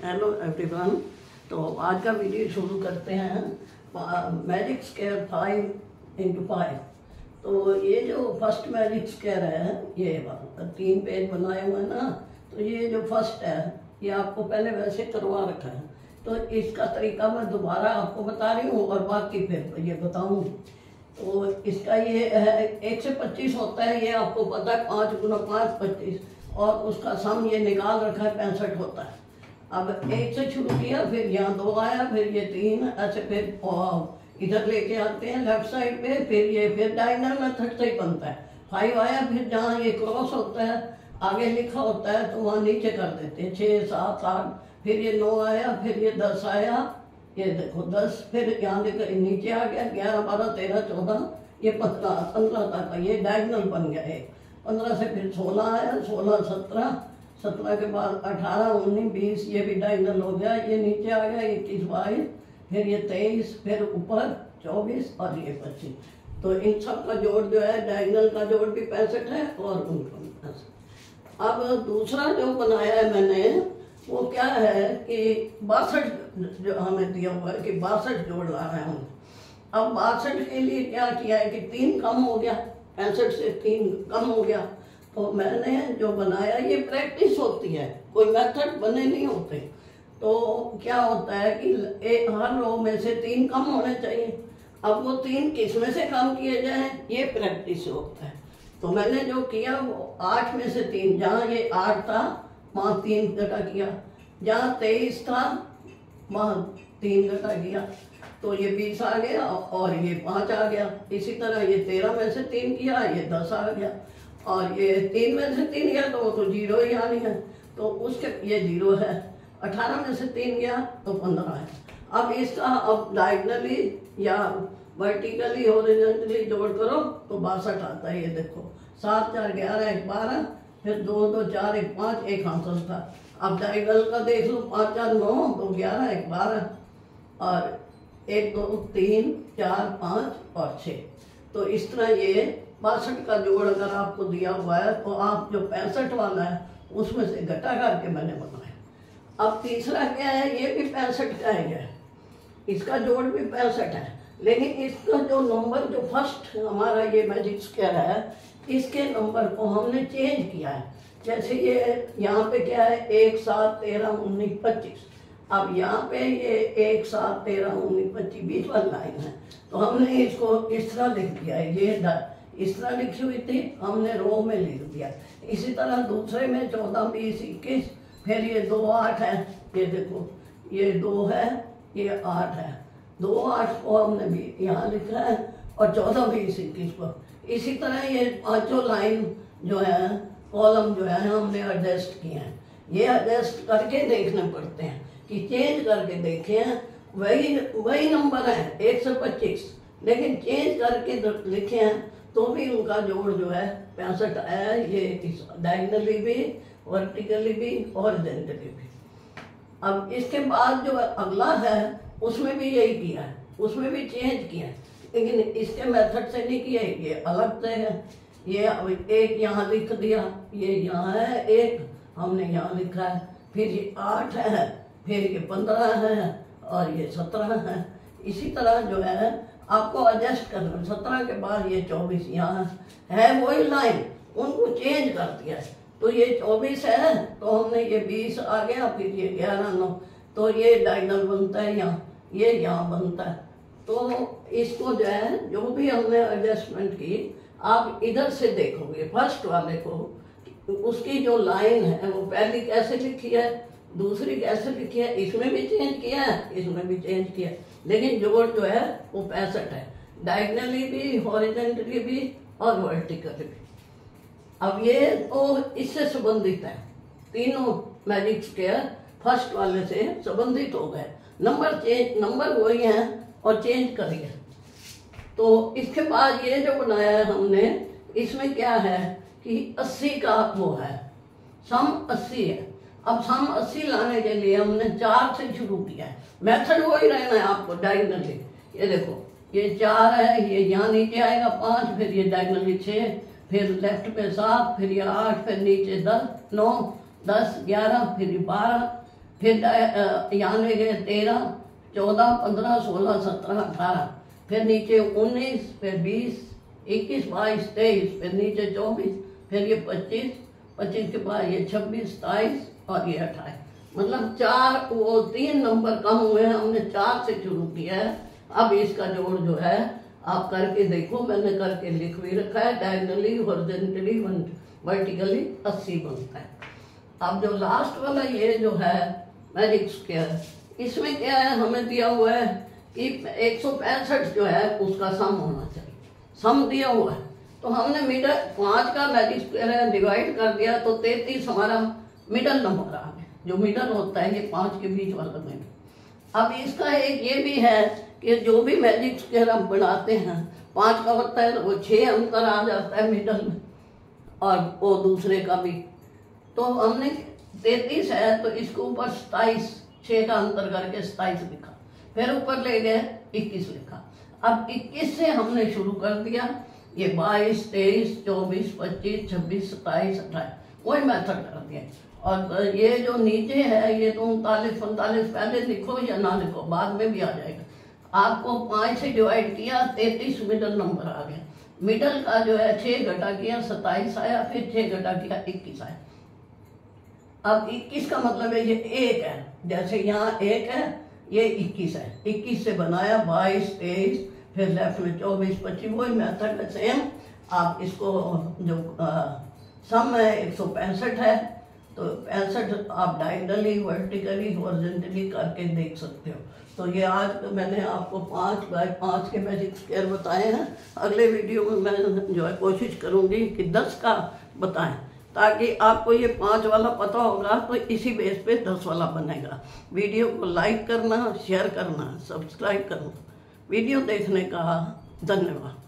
Hello everyone. तो आज का वीडियो शुरू करते हैं मैजिक स्क्वायर 5x5। तो ये जो फर्स्ट मैजिक स्क्वायर है, ये 3 पेज बनाए हुए हैं ना। तो ये जो फर्स्ट है ये आपको पहले वैसे करवा रखा है, तो इसका तरीका मैं दोबारा आपको बता रही हूँ और बाकी फिर ये बताऊँ। तो इसका ये है 1 से 25 होता है, ये आपको पता है। 5 गुना 5 25, और उसका सम ये निकाल रखा है 65 होता है। अब 1 से शुरू किया, फिर यहाँ 2 आया, फिर ये 3, ऐसे फिर इधर लेके आते हैं लेफ्ट साइड पे, फिर ये फिर डायगोनल मेथड से ही बनता है। 5 आया, फिर जहाँ ये क्रॉस होता है आगे लिखा होता है तो वहाँ नीचे कर देते हैं 6 7 8, फिर ये 9 आया, फिर ये 10 आया, ये देखो 10, फिर यहाँ नीचे आ गया 11 12 13 14, ये 15 तक ये डायगोनल बन गया है। 15 से फिर 16 आया, 16 17, 17 के बाद 18 19 20, ये भी डायगोनल हो गया। ये नीचे आ गया 21 22, फिर ये 23, फिर ऊपर 24 और ये 25। तो इन सब का जोड़ जो है, डायगोनल का जोड़ भी 65 है और उनका भी 65। अब दूसरा जो बनाया है मैंने वो क्या है कि 62 जो हमें दिया हुआ है कि 62 जोड़ ला रहे हैं हम। अब 62 के लिए क्या किया है कि 3 कम हो गया, 65 से 3 कम हो गया। तो मैंने जो बनाया, ये प्रैक्टिस होती है, कोई मेथड बने नहीं होते। तो क्या होता है कि हर रो में से 3 कम होने चाहिए। अब वो 3 किस में से कम किए जाए, ये प्रैक्टिस होता है। तो मैंने जो किया वो 8 में से 3, जहाँ ये 8 था वहाँ 3 घटा किया, जहाँ 23 था वहाँ 3 घटा किया, तो ये 20 आ गया और ये 5 आ गया। इसी तरह ये 13 में से 3 किया, ये 10 आ गया, और ये 3 में से 3 गया तो वो तो 0 ही आनी है, तो उसके ये 0 है। 18 में से 3 गया तो 15 है। अब इसका अब डायगोनली या वर्टिकली हॉरिजॉन्टली जोड़ करो तो 62 आता है। ये देखो 7 4 11 1 12, फिर 2 2 4 1 5, एक हासिल था। अब डायगोनल का देख लो, 5 4 9 2 11 1 12, और 1 2 3 4 5 और 6। तो इस तरह ये 62 का जोड़ अगर आपको दिया हुआ है तो आप जो 65 वाला है उसमें से घटा करके मैंने बनाया। अब तीसरा क्या है, ये भी 65 का है, इसका जोड़ भी 65 है, लेकिन इसका जो नंबर जो फर्स्ट हमारा ये मैजिक स्क्वायर है, इसके नंबर को हमने चेंज किया है। जैसे ये यहाँ पे क्या है 1 7 13 19 25, अब यहाँ पे ये 1 7 13 19 25 20 वाली लाइन है, तो हमने इसको इस तरह लिख दिया है। ये इस तरह लिखी हुई थी, हमने रो में लिख दिया। इसी तरह दूसरे में 14 20 21, फिर ये 2 8 है, ये देखो ये 2 है, ये 8 है, 2 8 को हमने भी यहाँ लिखा है, और 14 20 21 को। इसी तरह ये पांचों लाइन जो है, कॉलम जो है, हमने एडजस्ट किए हैं। ये एडजस्ट करके देखने पड़ते हैं कि चेंज करके देखें, वही नंबर है 1 से 25, लेकिन चेंज करके लिखे हैं तो भी उनका जोड़ जो है 65 है। ये डायगोनली भी, वर्टिकली भी, हॉरिजॉन्टली भी। अब इसके बाद जो अगला है उसमें भी यही किया है, उसमें भी चेंज किया है, लेकिन इसके मेथड से नहीं किया, ये अलग से है। ये एक यहाँ लिख दिया, ये यहाँ है 1, हमने यहाँ लिखा है, फिर ये 8 है, फिर ये 15 है, और ये 17 है। इसी तरह जो है आपको एडजस्ट करना। 17 के बाद ये 24 यहाँ है, वही लाइन, उनको चेंज कर दिया है। तो ये 24 है तो हमने ये 20 आ गया, फिर ये 11 9, तो ये डायगोनल बनता है यहाँ, ये यहाँ बनता है। तो इसको जो है, जो भी हमने एडजस्टमेंट की, आप इधर से देखोगे फर्स्ट वाले को, उसकी जो लाइन है वो पहली कैसे लिखी है, दूसरी कैसे लिखी है, इसमें भी चेंज किया है, इसमें भी चेंज किया है, लेकिन जोड़ जो है वो 65 है, डायगोनली भी, हॉरिजॉन्टली भी और वर्टिकली भी। अब ये तो इससे संबंधित है, तीनों मैजिक स्क्वायर फर्स्ट वाले से संबंधित हो गए। नंबर वही हैं और चेंज करिए। तो इसके बाद ये जो बनाया है हमने, इसमें क्या है कि 80 का वो है, सम 80 है। अब सम 80 लाने के लिए हमने 4 से शुरू किया है, मेथड वही रहना है आपको डायगोनली। ये देखो ये 4 है, ये यहाँ नीचे आएगा 5, फिर ये डायगोनली 6, फिर लेफ्ट पे 7, फिर ये 8, फिर नीचे 10 9 10 11, फिर ये 12, फिर यहाँ ले गए 13, 14, 15, 16, 17, 18, फिर नीचे 19, फिर 20, 21, 22, 23, फिर नीचे 24, फिर ये 25, 25 के बाद ये 26, 27 और ये 28। मतलब 4 वो 3 नंबर कम हुए हैं, हमने 4 से शुरू किया है। अब इसका जोड़ जो है आप करके देखो, मैंने करके लिख भी रखा है। डायगनली, हॉरिजॉन्टली, वर्टिकली 80 बनता है। अब जो लास्ट वाला ये जो है मैजिक स्क्वायर, इसमें क्या है, हमें दिया हुआ है कि 165 जो है उसका सम होना चाहिए। सम दिया हुआ है तो हमने मिडल 5 का मैजिक स्क्वायर डिवाइड कर दिया तो 33 हमारा मिडल नंबर आ गया। जो मिडल होता है ये 5 के बीच वाला मिडल। अब इसका एक ये भी है कि जो भी मैजिक स्क्वायर हम बनाते हैं 5 का होता है तो वो 6 अंतर आ जाता है मिडल में, और वो दूसरे का भी। तो हमने 33 है तो इसको ऊपर 27, 6 का अंतर करके 27 लिखा, फिर ऊपर ले गए 21 लिखा। अब 21 से हमने शुरू कर दिया, ये 22, 23, 24, 25, 26, 27, 28 वही मेथड कर दिया। और ये जो नीचे है ये तो 39, 45 पहले लिखो या ना लिखो, बाद में भी आ जाएगा। आपको 5 से डिवाइड किया, 33 मिडल नंबर आ गया। मिडल का जो है 6 घटा किया 27 आया, फिर 6 घटा किया 21 आया। अब 21 का मतलब है ये 1 है, जैसे यहाँ 1 है ये 21 है। 21 से बनाया 22, 23, फिर लेफ्ट में 24, 25 वही मेथड है सेम। आप इसको जो सम है 165 है तो 65 आप डायगनली, वर्टिकली, हॉरिजॉन्टली करके देख सकते हो। तो ये आज मैंने आपको 5 बाय 5 के मैजिक स्क्वायर बताए हैं। अगले वीडियो में मैं जो है कोशिश करूँगी कि 10 का बताएं, ताकि आपको ये 5 वाला पता होगा तो इसी बेस पे 10 वाला बनेगा। वीडियो को लाइक करना, शेयर करना, सब्सक्राइब करना। वीडियो देखने का धन्यवाद।